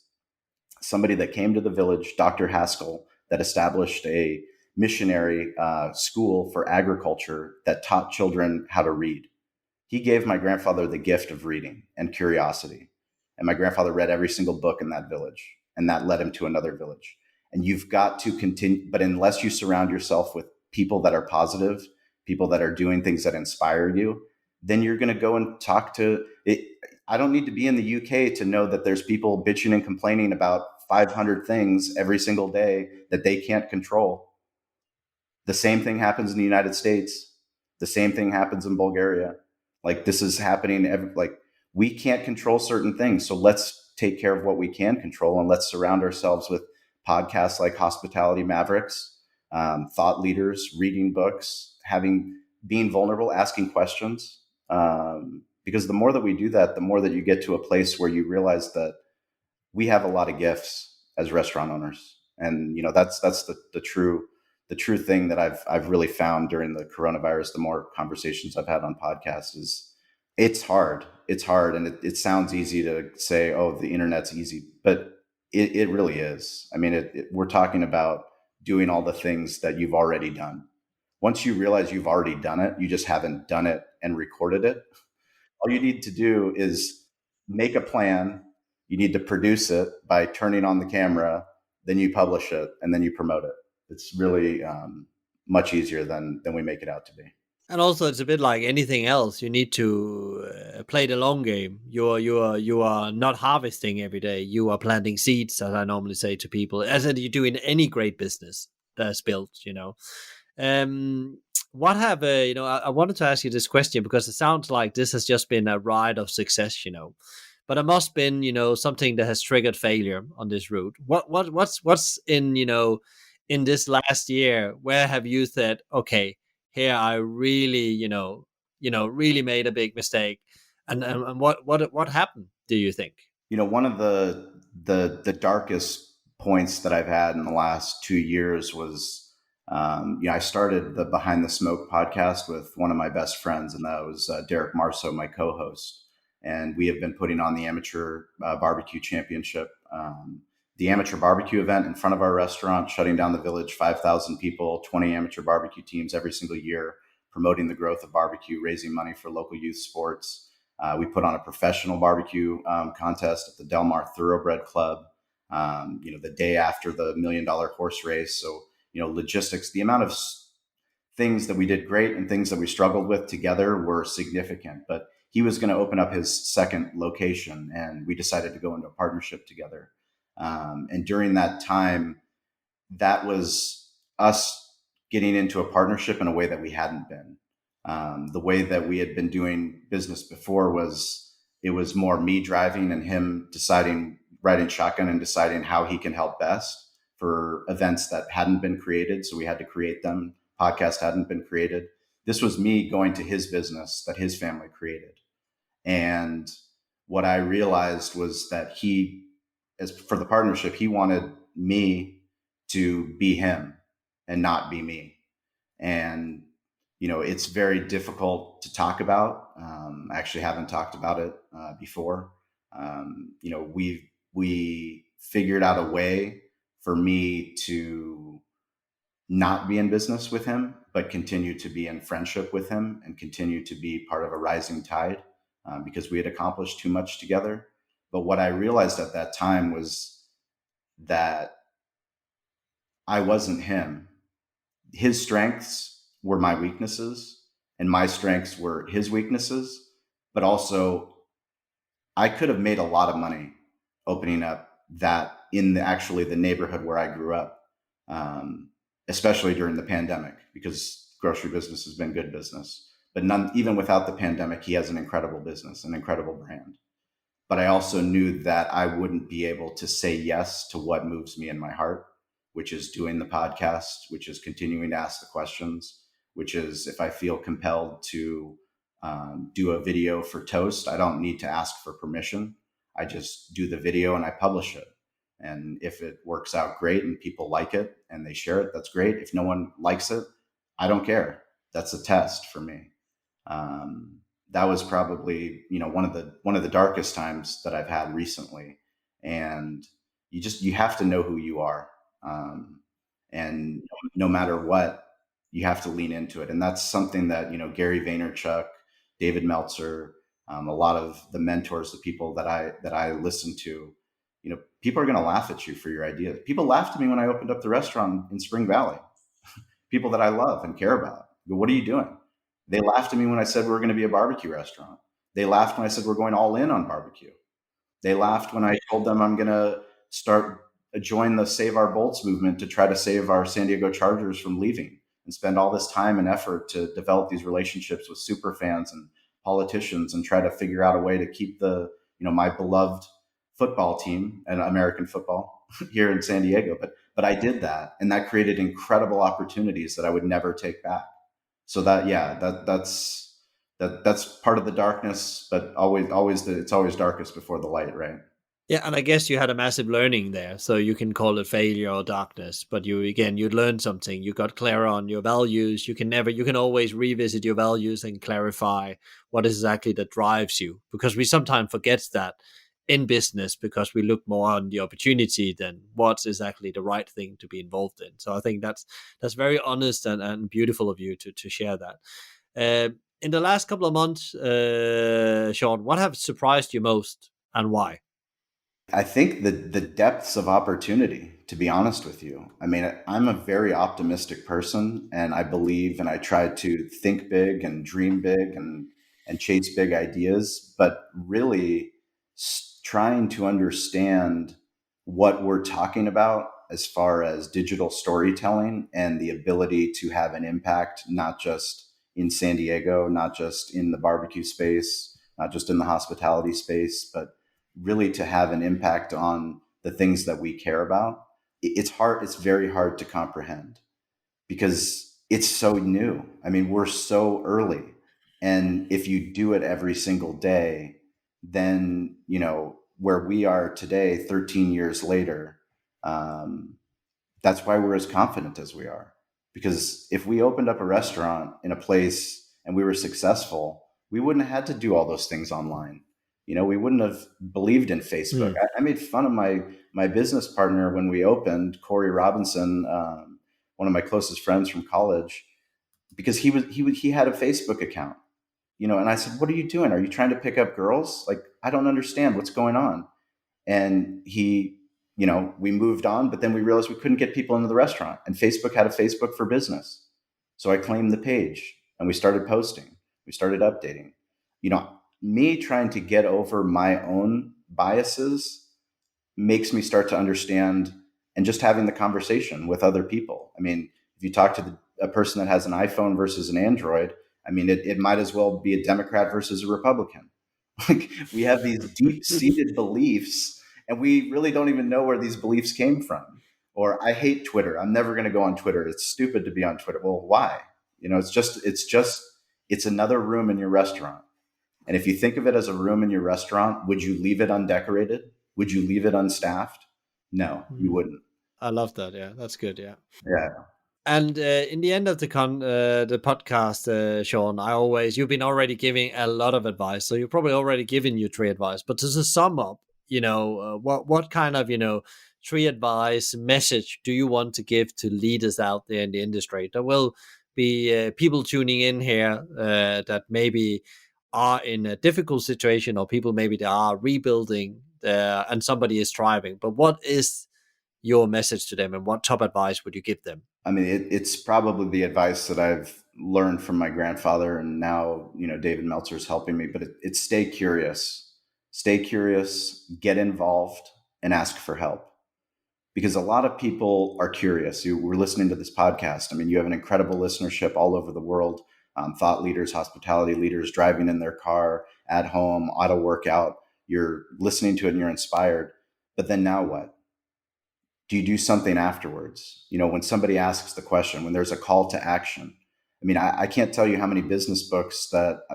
somebody that came to the village, Dr. Haskell, that established a missionary school for agriculture that taught children how to read. He gave my grandfather the gift of reading and curiosity. And my grandfather read every single book in that village, and that led him to another village. And you've got to continue, but unless you surround yourself with people that are positive, people that are doing things that inspire you, then you're going to go and talk to it. I don't need to be in the UK to know that there's people bitching and complaining about 500 things every single day that they can't control. The same thing happens in the United States. The same thing happens in Bulgaria. Like, this is happening. We can't control certain things. So let's take care of what we can control, and let's surround ourselves with podcasts like Hospitality Mavericks, thought leaders, reading books, being vulnerable, asking questions. Because the more that we do that, the more that you get to a place where you realize that we have a lot of gifts as restaurant owners. And, that's the true thing that I've really found during the coronavirus. The more conversations I've had on podcasts is it's hard. And it sounds easy to say, oh, the internet's easy, but it really is. I mean, we're talking about doing all the things that you've already done. Once you realize you've already done it, you just haven't done it and recorded it. All you need to do is make a plan. You need to produce it by turning on the camera, then you publish it, and then you promote it. It's really much easier than we make it out to be. And also, it's a bit like anything else. You need to play the long game. You are not harvesting every day. You are planting seeds, as I normally say to people, as you do in any great business that's built. What have I wanted to ask you this question because it sounds like this has just been a ride of success. But it must have been something that has triggered failure on this route. What's in this last year? Where have you said, okay, here I really, really made a big mistake, and what happened? Do you think? One of the darkest points that I've had in the last 2 years was, I started the Behind the Smoke podcast with one of my best friends, and that was Derek Marceau, my co-host, and we have been putting on the amateur barbecue championship. The amateur barbecue event in front of our restaurant, shutting down the village, 5,000 people, 20 amateur barbecue teams every single year, promoting the growth of barbecue, raising money for local youth sports. We put on a professional barbecue contest at the Del Mar Thoroughbred Club, the day after the $1 million horse race. So, logistics, the amount of things that we did great and things that we struggled with together were significant. But he was going to open up his second location, and we decided to go into a partnership together. And during that time, that was us getting into a partnership in a way that we hadn't been. The way that we had been doing business before it was more me driving and him deciding riding shotgun and deciding how he can help best for events that hadn't been created. So we had to create them. Podcast hadn't been created. This was me going to his business that his family created. And what I realized was that he, as for the partnership, he wanted me to be him and not be me. And, it's very difficult to talk about. I actually haven't talked about it before. We figured out a way for me to not be in business with him, but continue to be in friendship with him and continue to be part of a rising tide, because we had accomplished too much together. But what I realized at that time was that I wasn't him. His strengths were my weaknesses, and my strengths were his weaknesses. But also, I could have made a lot of money opening up that in actually the neighborhood where I grew up, especially during the pandemic, because grocery business has been good business. But even without the pandemic, he has an incredible business, an incredible brand. But I also knew that I wouldn't be able to say yes to what moves me in my heart, which is doing the podcast, which is continuing to ask the questions, which is if I feel compelled to do a video for Toast, I don't need to ask for permission. I just do the video and I publish it. And if it works out great and people like it and they share it, that's great. If no one likes it, I don't care. That's a test for me. That was probably, one of the darkest times that I've had recently. And you have to know who you are. And no matter what, you have to lean into it. And that's something that, Gary Vaynerchuk, David Meltzer, a lot of the mentors, the people that I listen to, people are going to laugh at you for your ideas. People laughed at me when I opened up the restaurant in Spring Valley. People that I love and care about. But what are you doing? They laughed at me when I said we were going to be a barbecue restaurant. They laughed when I said we're going all in on barbecue. They laughed when I told them I'm going to join the Save Our Bolts movement to try to save our San Diego Chargers from leaving, and spend all this time and effort to develop these relationships with super fans and politicians and try to figure out a way to keep my beloved football team and American football here in San Diego. But I did that, and that created incredible opportunities that I would never take back. So that's part of the darkness, but it's always darkest before the light, right? Yeah, and I guess you had a massive learning there, so you can call it failure or darkness, but you learned something. You got clear on your values. You can always revisit your values and clarify what is exactly that drives you, because we sometimes forget that in business, because we look more on the opportunity than what's exactly the right thing to be involved in. So I think that's very honest and beautiful of you to share that. In the last couple of months, Shawn, what have surprised you most and why? I think the depths of opportunity, to be honest with you. I mean, I'm a very optimistic person, and I believe and I try to think big and dream big and chase big ideas, but really trying to understand what we're talking about as far as digital storytelling and the ability to have an impact, not just in San Diego, not just in the barbecue space, not just in the hospitality space, but really to have an impact on the things that we care about. It's hard. It's very hard to comprehend because it's so new. I mean, we're so early. And if you do it every single day, then, where we are today, 13 years later, that's why we're as confident as we are. Because if we opened up a restaurant in a place and we were successful, we wouldn't have had to do all those things online. We wouldn't have believed in Facebook. I made fun of my business partner when we opened, Corey Robinson, one of my closest friends from college, because he had a Facebook account, and I said, "What are you doing? Are you trying to pick up girls? Like, I don't understand what's going on." And we moved on, but then we realized we couldn't get people into the restaurant, and Facebook had a Facebook for business. So I claimed the page and we started posting, we started updating. Me trying to get over my own biases makes me start to understand, and just having the conversation with other people. I mean, if you talk to a person that has an iPhone versus an Android, I mean, it might as well be a Democrat versus a Republican. Like, we have these deep-seated beliefs, And we really don't even know where these beliefs came from. Or I hate Twitter. I'm never going to go on Twitter. It's stupid to be on Twitter. Well, why? It's another room in your restaurant. And if you think of it as a room in your restaurant, would you leave it undecorated? Would you leave it unstaffed? No, you wouldn't. I love that. Yeah, that's good. Yeah. Yeah. And in the end of the podcast, Shawn, you've been already giving a lot of advice, so you're probably already given you three advice. But to sum up, what kind of three advice message do you want to give to leaders out there in the industry? There will be people tuning in here that maybe are in a difficult situation, or people maybe they are rebuilding, and somebody is thriving. But what is your message to them, and what top advice would you give them? I mean, it's probably the advice that I've learned from my grandfather, and now, David Meltzer's helping me, but it's stay curious, get involved, and ask for help. Because a lot of people are curious. We're listening to this podcast. I mean, you have an incredible listenership all over the world. Thought leaders, hospitality leaders, driving in their car, at home, auto workout. You're listening to it and you're inspired. But then now what? Do you do something afterwards? When somebody asks the question, when there's a call to action. I mean, I can't tell you how many business books,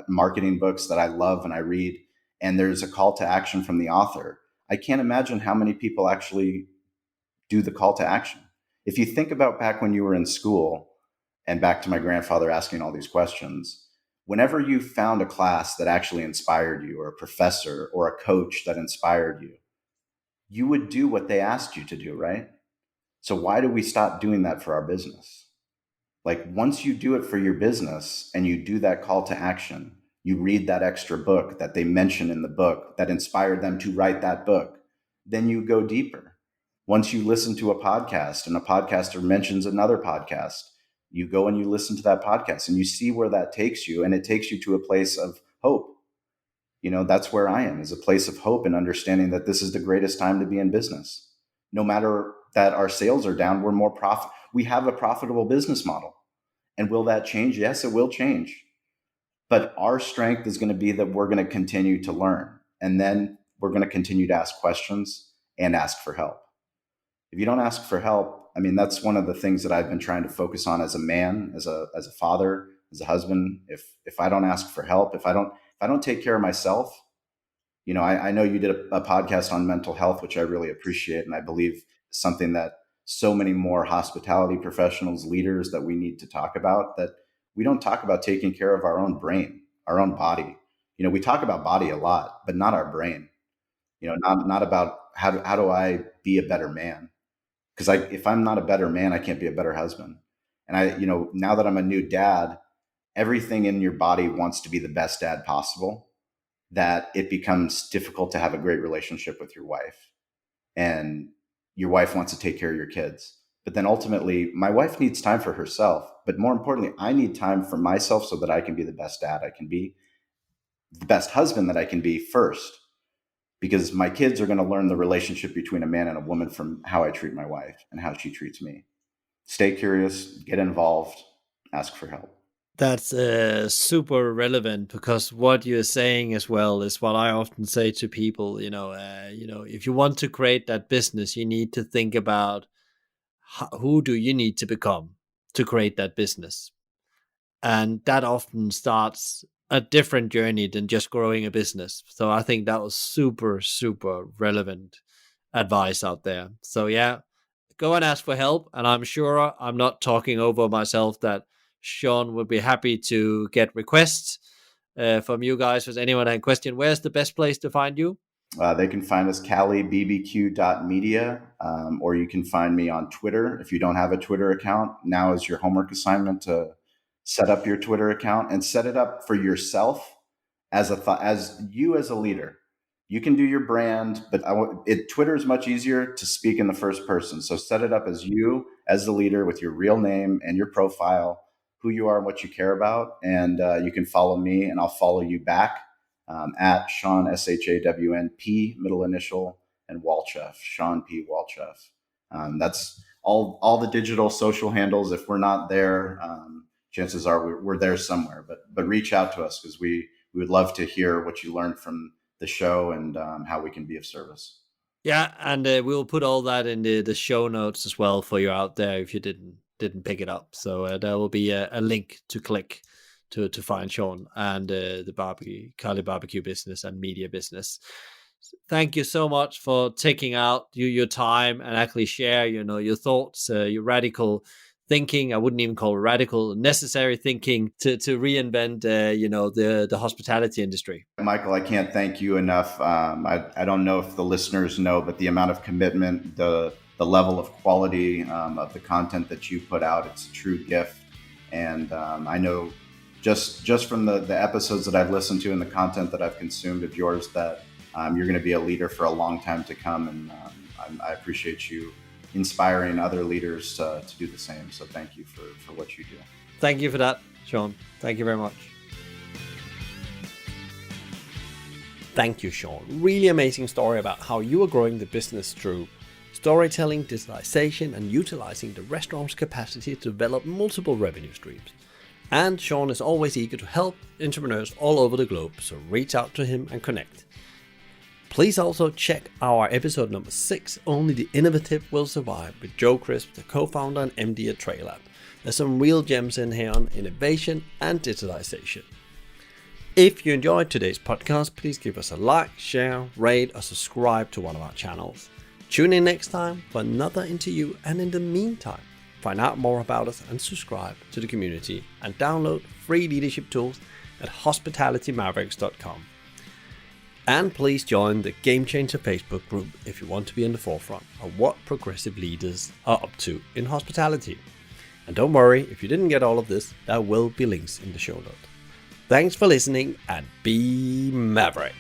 marketing books that I love and I read, and there's a call to action from the author. I can't imagine how many people actually do the call to action. If you think about back when you were in school, and back to my grandfather asking all these questions, whenever you found a class that actually inspired you, or a professor or a coach that inspired you, you would do what they asked you to do, right? So why do we stop doing that for our business? Like, once you do it for your business and you do that call to action, you read that extra book that they mention in the book that inspired them to write that book, then you go deeper. Once you listen to a podcast and a podcaster mentions another podcast, you go and you listen to that podcast and you see where that takes you, and it takes you to a place of hope. That's where I am, is a place of hope and understanding that this is the greatest time to be in business. No matter that our sales are down, we have a profitable business model. And will that change? Yes, it will change. But our strength is going to be that we're going to continue to learn. And then we're going to continue to ask questions and ask for help. If you don't ask for help, I mean, that's one of the things that I've been trying to focus on as a man, as a father, as a husband. If I don't ask for help, if I don't take care of myself, I know you did a podcast on mental health, which I really appreciate. And I believe something that so many more hospitality professionals, leaders, that we need to talk about, that we don't talk about taking care of our own brain, our own body. We talk about body a lot, but not our brain. Not about how do I be a better man? Because if I'm not a better man, I can't be a better husband. And now that I'm a new dad, everything in your body wants to be the best dad possible, that it becomes difficult to have a great relationship with your wife. And your wife wants to take care of your kids. But then ultimately, my wife needs time for herself. But more importantly, I need time for myself so that I can be the best dad I can be, the best husband that I can be first. Because my kids are going to learn the relationship between a man and a woman from how I treat my wife and how she treats me. Stay curious, get involved, ask for help. That's super relevant, because what you're saying as well is what I often say to people. If you want to create that business, you need to think about who do you need to become to create that business, and that often starts a different journey than just growing a business. So I think that was super, super relevant advice out there. So yeah, go and ask for help. And I'm sure I'm not talking over myself that Shawn would be happy to get requests from you guys. If anyone had a question, where's the best place to find you? They can find us Cali BBQ.media, or you can find me on Twitter. If you don't have a Twitter account, now is your homework assignment to set up your Twitter account, and set it up for yourself as a leader. You can do your brand, but Twitter is much easier to speak in the first person. So set it up as you, as the leader, with your real name and your profile, who you are and what you care about. And you can follow me, and I'll follow you back at Shawn, SHAWN, middle initial, and Walchef, Shawn P. Walchef. That's all the digital social handles. If we're not there, chances are we're there somewhere. But reach out to us, because we would love to hear what you learned from the show, and how we can be of service. Yeah, and we'll put all that in the show notes as well for you out there if you didn't pick it up. So there will be a link to click to find Shawn and the Cali BBQ business and media business. Thank you so much for taking out your time and actually share, your thoughts, your radical thinking. I wouldn't even call it radical, necessary thinking to reinvent, the hospitality industry. Michael, I can't thank you enough. I don't know if the listeners know, but the amount of commitment, the level of quality of the content that you put out, it's a true gift. And I know just from the episodes that I've listened to and the content that I've consumed of yours that you're going to be a leader for a long time to come. And I appreciate you inspiring other leaders to do the same. So thank you for what you do. Thank you for that, Shawn. Thank you very much. Thank you, Shawn. Really amazing story about how you are growing the business through storytelling, digitalization, and utilizing the restaurant's capacity to develop multiple revenue streams. And Shawn is always eager to help entrepreneurs all over the globe, so reach out to him and connect. Please also check our episode number 6, Only the Innovative Will Survive, with Joe Crisp, the co-founder and MD at Trailab. There's some real gems in here on innovation and digitalization. If you enjoyed today's podcast, please give us a like, share, rate, or subscribe to one of our channels. Tune in next time for another interview, and in the meantime, find out more about us and subscribe to the community and download free leadership tools at hospitalitymavericks.com. And please join the Game Changer Facebook group if you want to be in the forefront of what progressive leaders are up to in hospitality. And don't worry, if you didn't get all of this, there will be links in the show notes. Thanks for listening, and be maverick.